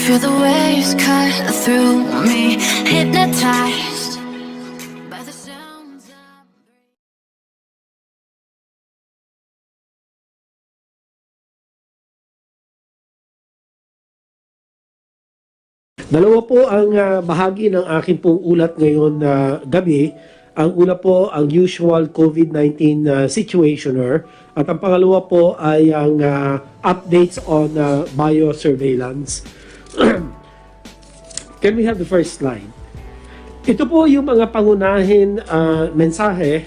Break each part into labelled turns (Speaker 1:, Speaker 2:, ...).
Speaker 1: feel the waves cut through me, hypnotized by the sounds of...
Speaker 2: Dalawa po ang bahagi ng aking pong ulat ngayon na gabi. Ang una po ang usual COVID-19 situationer at ang pangalawa po ay ang updates on biosurveillance. Can we have the first slide? Ito po yung mga pangunahin mensahe,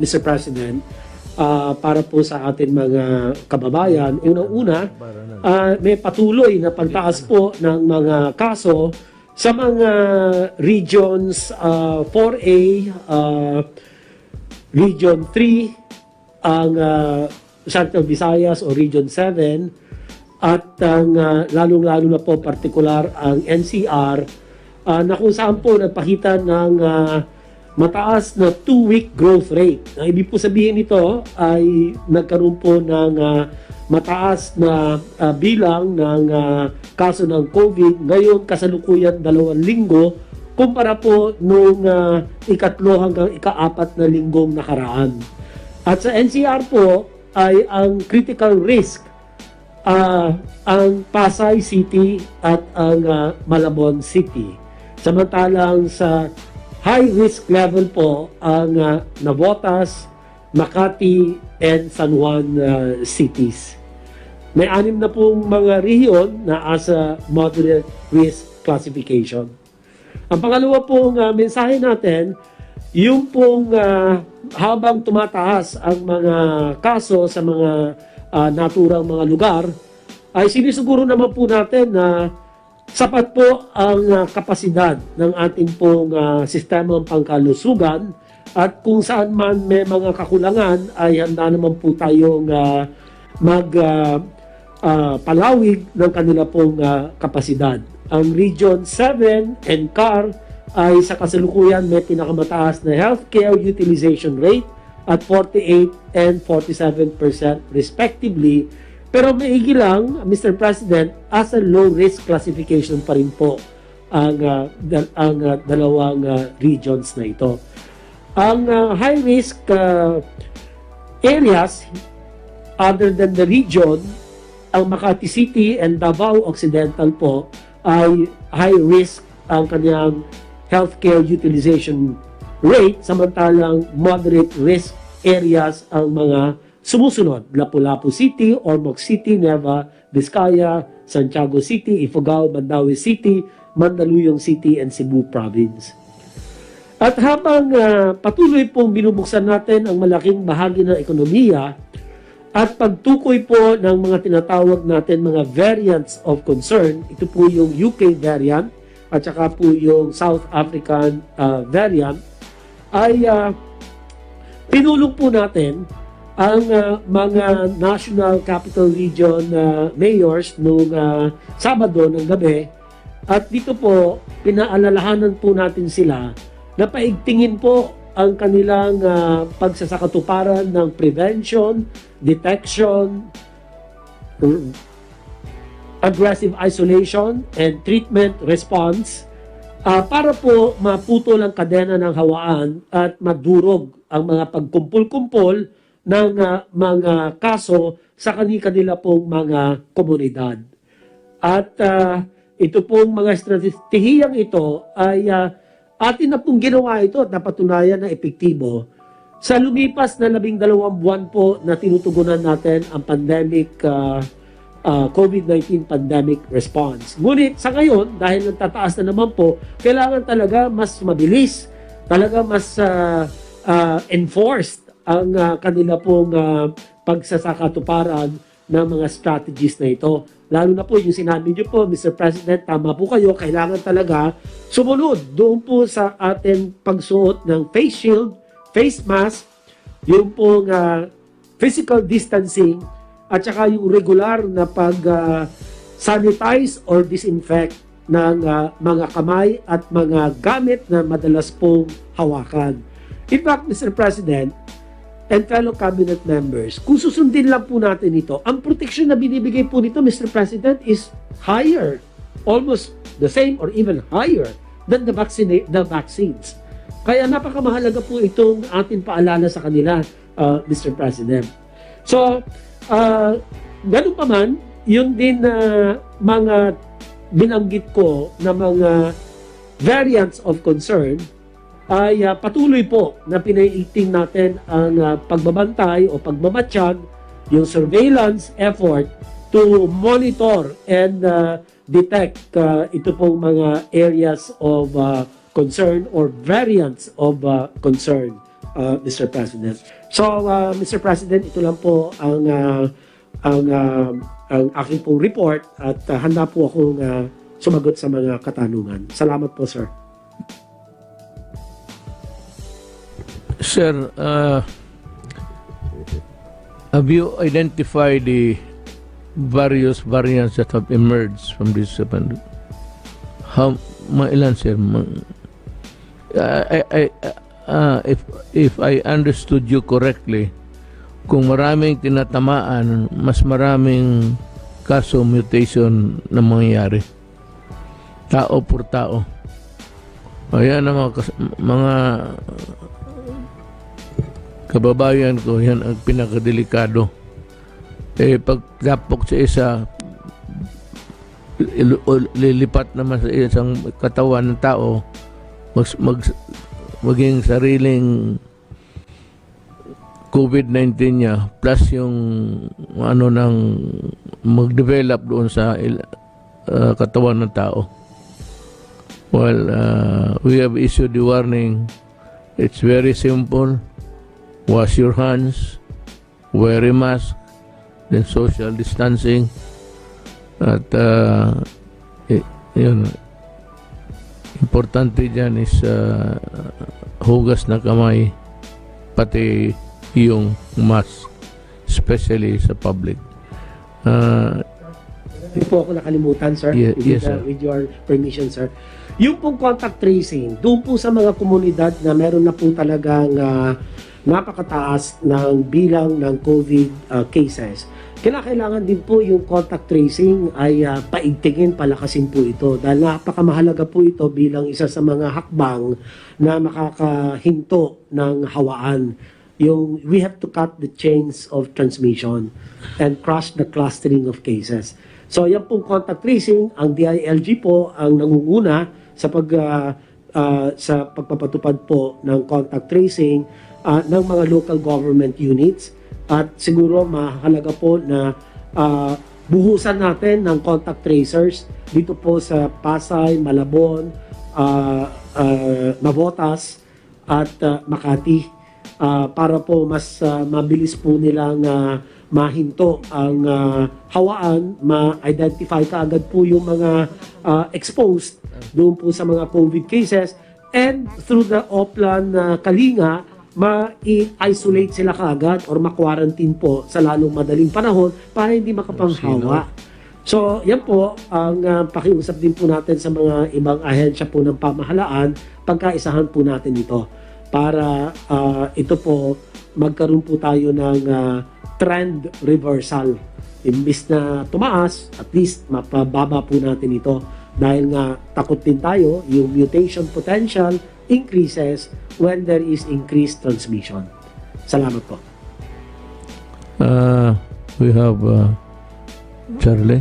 Speaker 2: Mr. President, para po sa atin mga kababayan. Unang-una, may patuloy na pagtaas po ng mga kaso sa mga regions 4A, Region 3, ang Central Visayas o Region 7, at ang lalong-lalo na po partikular ang NCR, na kung saan po nagpakita ng mataas na 2-week growth rate. Ang ibig po sabihin nito ay nagkaroon po ng mataas na bilang ng kaso ng COVID ngayon kasalukuyan 2 linggo kumpara po nung ikatlo hanggang ika-4 na linggong nakaraan. At sa NCR po ay ang critical risk ang Pasay City at ang Malabon City. Samantalang sa high risk level po ang Navotas, Makati, and San Juan cities. May 6 na pong mga rehiyon na asa moderate risk classification. Ang pangalawa pong mensahe natin, yung pong habang tumataas ang mga kaso sa mga naturang mga lugar, ay sinisiguro naman po natin na sapat po ang kapasidad ng ating pong sistemang pangkalusugan at kung saan man may mga kakulangan ay handa naman po tayong palawig ng kanila pong kapasidad. Ang Region 7 and CAR ay sa kasalukuyan may pinakamataas na healthcare utilization rate at 48 and 47% respectively. Pero maigi lang, Mr. President, as a low-risk classification pa rin po ang dalawang regions na ito. Ang high-risk areas, other than the region, ang Makati City and Davao Occidental po ay high-risk ang kanyang healthcare utilization rate, samantalang moderate risk areas ang mga sumusunod: Lapu-Lapu City, Ormoc City, Nueva Vizcaya, Santiago City, Ifugao, Mandaue City, Mandaluyong City, and Cebu Province. At habang patuloy pong binubuksan natin ang malaking bahagi ng ekonomiya at pagtukoy po ng mga tinatawag natin mga variants of concern, ito po yung UK variant at saka po yung South African variant, ay pinulong po natin ang mga National Capital Region mayors noong Sabado ng gabi. At dito po, pinaalalahanan po natin sila na paigtingin po ang kanilang pagsasakatuparan ng prevention, detection, aggressive isolation, and treatment response para po maputol ang kadena ng hawaan at madurog ang mga pagkumpul-kumpol ng mga kaso sa kanila pong mga komunidad. At ito pong mga estratehiyang ito ay atin na pong ginawa ito at napatunayan na epektibo sa lumipas na 12 buwan po na tinutugunan natin ang pandemic, COVID-19 pandemic response. Ngunit sa ngayon, dahil nagtataas na naman po, kailangan talaga mas mabilis, talaga mas enforced ang kanila pong pagsasakatuparan ng mga strategies na ito. Lalo na po yung sinabi niyo po, Mr. President, tama po kayo, kailangan talaga sumunod doon po sa ating pagsuot ng face shield, face mask, yung pong physical distancing, at saka yung regular na pag-sanitize or disinfect ng mga kamay at mga gamit na madalas pong hawakan. In fact, Mr. President, and fellow cabinet members, kung susundin lang po natin ito, ang protection na binibigay po nito, Mr. President, is higher almost the same or even higher than the vaccines. Kaya napakamahalaga po itong ating paalala sa kanila, Mr. President. So, ganun pa man, yun din na mga binanggit ko na mga variants of concern ay patuloy po na pinaiiting natin ang pagbabantay o pagmamatsyag, yung surveillance effort to monitor and detect ito pong mga areas of concern or variants of concern, Mr. President. So, Mr. President, ito lang po ang aking pong report at handa po akong sumagot sa mga katanungan. Salamat po, sir.
Speaker 3: Sir, have you identified the various variants that have emerged from this pandemic? Ilan, sir? If I understood you correctly, kung maraming tinatamaan, mas maraming kaso mutation na mangyayari. Tao por tao. Ayan ang mga kababayan ko, yan ang pinakadelikado. Pagtapok sa isa, lilipat naman sa isang katawan ng tao, maging sariling COVID-19 niya, plus yung nang mag-develop doon sa katawan ng tao. Well, we have issued the warning. It's very simple. Wash your hands, wear a mask, then social distancing. At yun, importante dyan is hugas na kamay, pati yung mask, especially sa public.
Speaker 2: Hindi po ako nakalimutan, sir.
Speaker 3: Yes, sir.
Speaker 2: With your permission, sir. Yung pong contact tracing, doon po sa mga komunidad na meron na po talagang napakataas ng bilang ng COVID cases, kinakailangan din po yung contact tracing ay paigtingin, palakasin po ito. Dahil napakamahalaga po ito bilang isa sa mga hakbang na makakahinto ng hawaan. We have to cut the chains of transmission and crush the clustering of cases. So yan pong contact tracing, ang DILG po ang nangunguna sa pagpapatupad po ng contact tracing ng mga local government units. At siguro mahalaga po na buhusan natin ng contact tracers dito po sa Pasay, Malabon, Navotas at Makati para po mas mabilis po nilang mahinto ang hawaan, ma-identify kaagad po yung mga exposed doon po sa mga COVID cases, and through the Oplan Kalinga, ma-isolate sila kaagad or ma-quarantine po sa lalong madaling panahon para hindi makapanghawa. So, yan po ang pakiusap din po natin sa mga ibang ahensya po ng pamahalaan, pagkaisahan po natin ito para ito po magkaroon po tayo ng trend reversal. Imbis na tumaas, at least mapababa po natin ito dahil nga takot din tayo yung mutation potential increases when there is increased transmission. Salamat po.
Speaker 3: We have Charlie,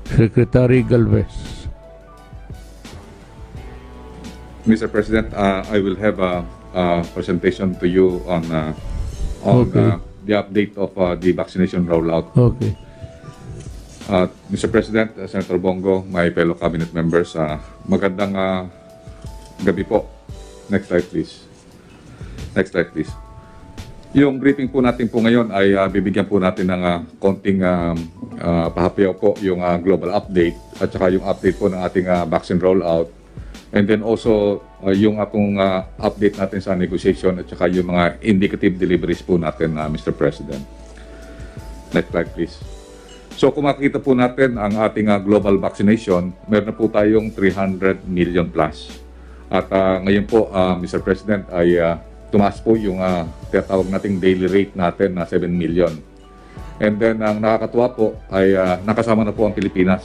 Speaker 3: Secretary Galvez.
Speaker 4: Mr. President, I will have a presentation to you on
Speaker 3: Okay.
Speaker 4: The update of the vaccination rollout.
Speaker 3: Okay.
Speaker 4: Mr. President, Senator Bongo, my fellow cabinet members, magandang gabi po. Next slide, please. Next slide, please. Yung briefing po natin po ngayon ay bibigyan po natin ng konting pahapyaw po yung global update at saka yung update po ng ating vaccine rollout. And then also yung akong update natin sa negotiation at saka yung mga indicative deliveries po natin, Mr. President. Next slide, please. So kung makikita po natin ang ating global vaccination, meron na po tayong 300 million plus. At ngayon po, Mr. President, ay tumaas po yung tinatawag nating daily rate natin na 7 million. And then ang nakakatuwa po ay nakasama na po ang Pilipinas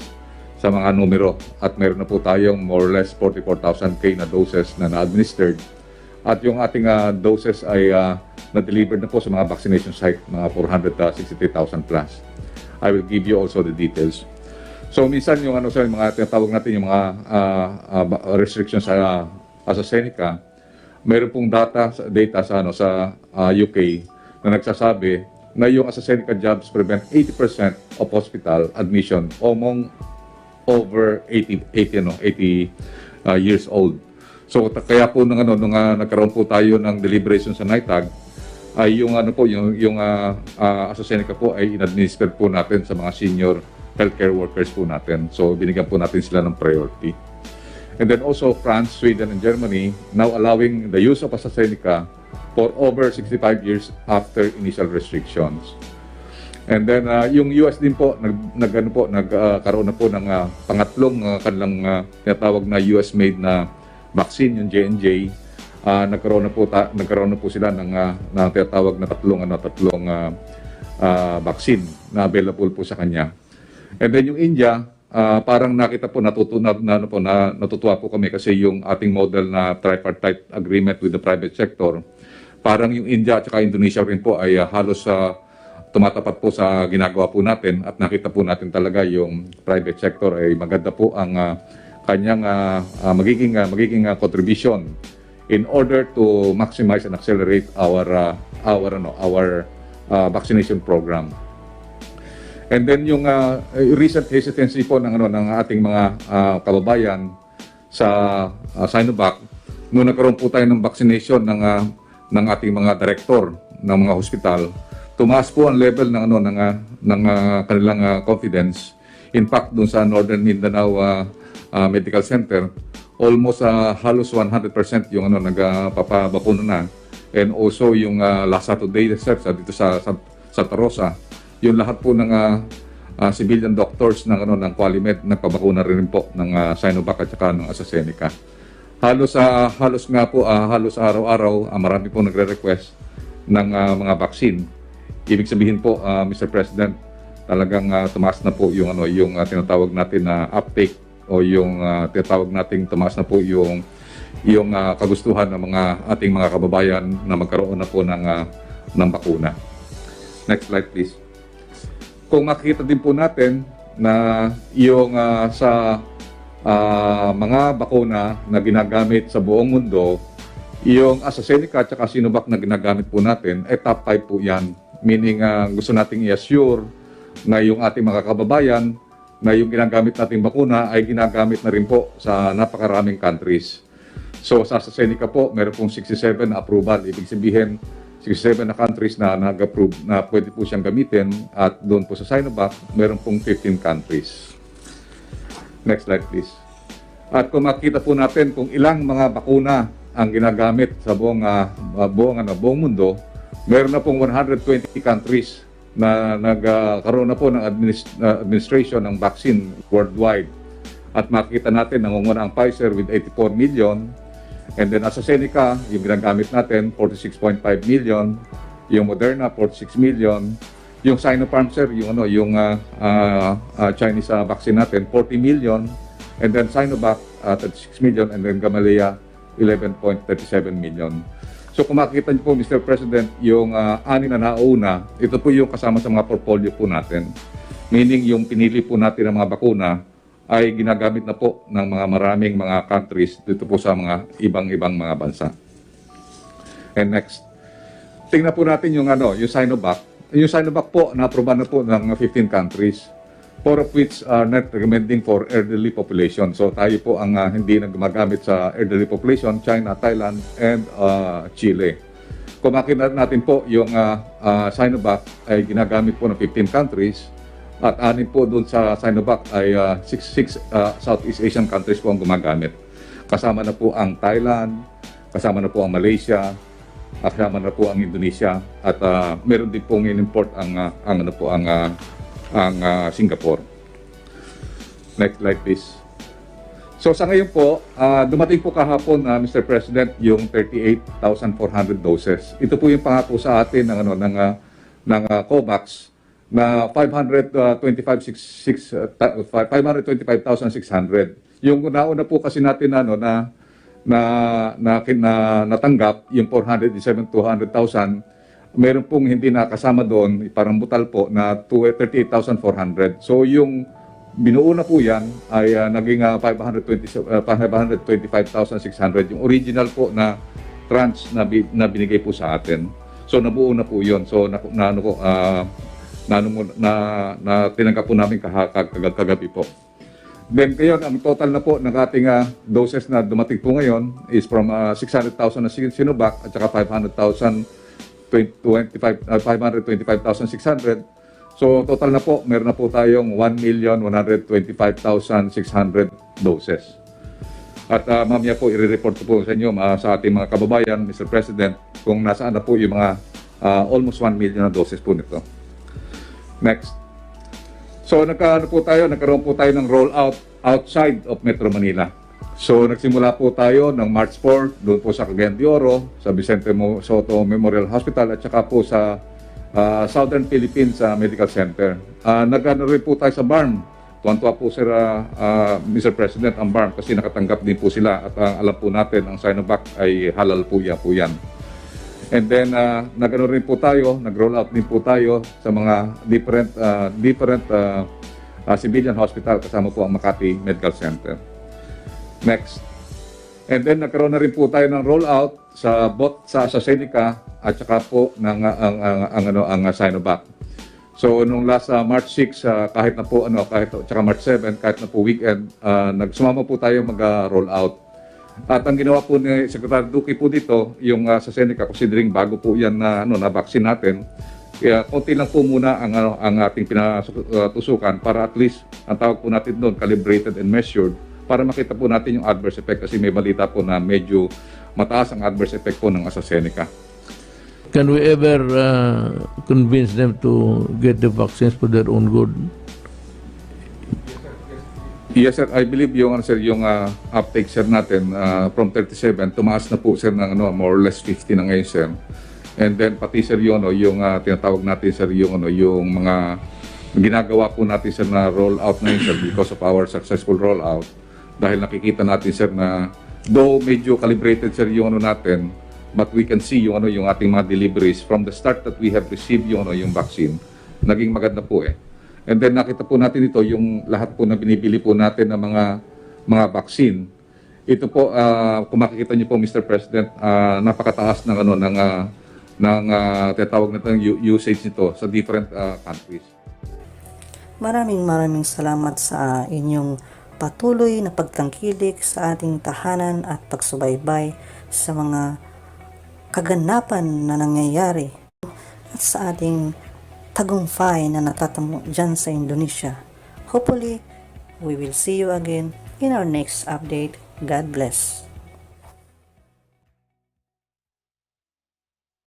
Speaker 4: sa mga numero at meron na po tayong more or less 44,000 na doses na na-administered. At yung ating doses ay na-delivered na po sa mga vaccination site, mga 463,000 plus. I will give you also the details. So minsan yung sa mga tinatawag natin yung mga restrictions sa AstraZeneca, mayroon pong data sa UK na nagsasabi na yung AstraZeneca jabs prevent 80% of hospital admission among over 80 years old. So kaya po nung nagkaroon po tayo ng deliberation sa NITAG ay yung AstraZeneca po ay in-administer po natin sa mga senior healthcare workers po natin. So binigyan po natin sila ng priority. And then also France, Sweden, and Germany now allowing the use of AstraZeneca for over 65 years after initial restrictions. And then yung US din po nagkaroon na po ng pangatlong kanilang tinatawag na US-made na vaccine, yung J&J. Nagkaroon na po sila ng tinatawag na tatlong vaccine na available po sa kanya. And then yung India, parang nakita po natutuwa po kami kasi yung ating model na tripartite agreement with the private sector, parang yung India at saka Indonesia rin po ay halos tumatapat po sa ginagawa po natin at nakita po natin talaga yung private sector ay maganda po ang kanyang magiging contribution in order to maximize and accelerate our vaccination program. And then yung recent hesitancy po ng ating mga kababayan sa Sinovac, nung nagkaroon po tayo ng vaccination ng ating mga director ng mga hospital, tumaas po ang level ng kanilang confidence. In fact, doon sa Northern Mindanao Medical Center, almost halos 100% yung nagpapabakuna na. And also yung last Saturday dito sa Santa Rosa, yung lahat po ng civilian doctors ng Qualimed nagpabakuna rin po ng Sinovac at saka ng AstraZeneca. Halos araw-araw marami po nagre-request ng mga vaccine. Ibig sabihin po, Mr. President, talagang tumaas na po yung tinatawag natin na uptake o yung tinatawag nating tumaas na po yung kagustuhan ng mga ating mga kababayan na magkaroon na po ng bakuna. Next slide please. Kung makikita din po natin na yung sa mga bakuna na ginagamit sa buong mundo, yung AstraZeneca at saka Sinovac na ginagamit po natin, top 5 po yan. Meaning gusto nating i-assure na yung ating mga kababayan na yung ginagamit nating bakuna ay ginagamit na rin po sa napakaraming countries. So sa AstraZeneca po, meron pong 67 na approval. Ibig sabihin, 67 na countries na nag-approve na pwede po siyang gamitin. At doon po sa Sinovac, meron pong 15 countries. Next slide please. At kung makita po natin kung ilang mga bakuna ang ginagamit sa buong mundo, meron na pong 120 countries na nagkaroon na po ng administration ng vaccine worldwide. At makikita natin nangunguna ang Pfizer with 84 million. And then AstraZeneca, yung ginagamit natin, 46.5 million. Yung Moderna, 46 million. Yung Sinopharm, sir, yung Chinese vaccine natin, 40 million. And then Sinovac, 36 million. And then Gamaleya, 11.37 million. So kung makikita niyo po, Mr. President, yung anim na nauna, ito po yung kasama sa mga portfolio po natin. Meaning yung pinili po natin ng mga bakuna ay ginagamit na po ng mga maraming mga countries dito po sa mga ibang mga bansa. And next, tingnan po natin yung Sinovac. Yung Sinovac po, na-aproban na po ng 15 countries, 4 of which are not recommending for elderly population. So tayo po ang hindi na gumagamit sa elderly population, China, Thailand, and Chile. Kung makita natin po, yung Sinovac ay ginagamit po ng 15 countries at 6 po doon sa Sinovac ay 6 Southeast Asian countries po ang gumagamit. Kasama na po ang Thailand, kasama na po ang Malaysia, kasama na po ang Indonesia, at meron din pong in-import ang Singapore. Next slide please. So sa ngayon po, dumating po kahapon Mr. President yung 38,400 doses. Ito po yung pangako sa atin ng COVAX na 525,600. Yung nauna po kasi natin natanggap yung 407,200,000, meron pong hindi nakasama doon, parang butal po na 38,400. So yung binuo na po yan ay naging 525,600. Yung original po na tranche na binigay po sa atin. So nabuo na po yun. So tinanggap po namin kagabi po. Then ngayon, ang total na po ng ating doses na dumating po ngayon is from 600,000 na Sinovac at saka 525,600. So total na po, meron na po tayong 1,125,600 doses. At mamaya po, i-report po sa inyo sa ating mga kababayan, Mr. President, kung nasaan na po yung mga almost 1 million na doses po nito. Next. So nagkaroon po tayo ng rollout outside of Metro Manila. So nagsimula po tayo ng March 4 doon po sa Cagayan de Oro, sa Vicente Soto Memorial Hospital at saka po sa Southern Philippines Medical Center. Nagano rin po tayo sa BARM. Tuwan-tuwa po Sir Mr. President ang BARM kasi nakatanggap din po sila at alam po natin ang Sinovac ay halal po yan. And then, nag-ano rin po tayo, nag-roll out din po tayo sa mga different civilian hospital kasama po ang Makati Medical Center. Next. And then, nagkaroon na rin po tayo ng roll out sa AstraZeneca at saka po ng ang Sinovac. So, nung last March 6, kahit na po tsaka March 7, kahit na po weekend, nagsumama po tayo mag-roll out. At ang ginawa po ni Secretary Duque po dito, yung sa Seneca, considering bago po yan na vaccine natin, kaya konti lang po muna ang ating pinatusukan para at least, ang tawag po natin doon, calibrated and measured, para makita po natin yung adverse effect kasi may balita po na medyo mataas ang adverse effect po ng AstraZeneca.
Speaker 3: Can we ever convince them to get the vaccines for their own good?
Speaker 4: Yes, sir. I believe yung uptake, sir, natin from 37, tumaas na po, sir, ng more or less 50 na ngayon, sir. And then, pati, sir, yung tinatawag natin, sir, yung mga ginagawa po natin, sir, na roll out na yun, sir, because of our successful roll out. Dahil nakikita natin, sir, na though medyo calibrated, sir, yung natin, but we can see yung ating mga deliveries from the start that we have received yung vaccine. Naging maganda po And then nakita po natin ito, yung lahat po na binibili po natin ng mga vaccine. Ito po, kung makikita niyo po, Mr. President, napakataas ng tinatawag natin usage nito sa different countries.
Speaker 5: Maraming salamat sa inyong patuloy na pagtangkilik sa ating tahanan at pagsubaybay sa mga kaganapan na nangyayari at sa ating tagumpay na natatamo dyan sa Indonesia. Hopefully, we will see you again in our next update. God bless.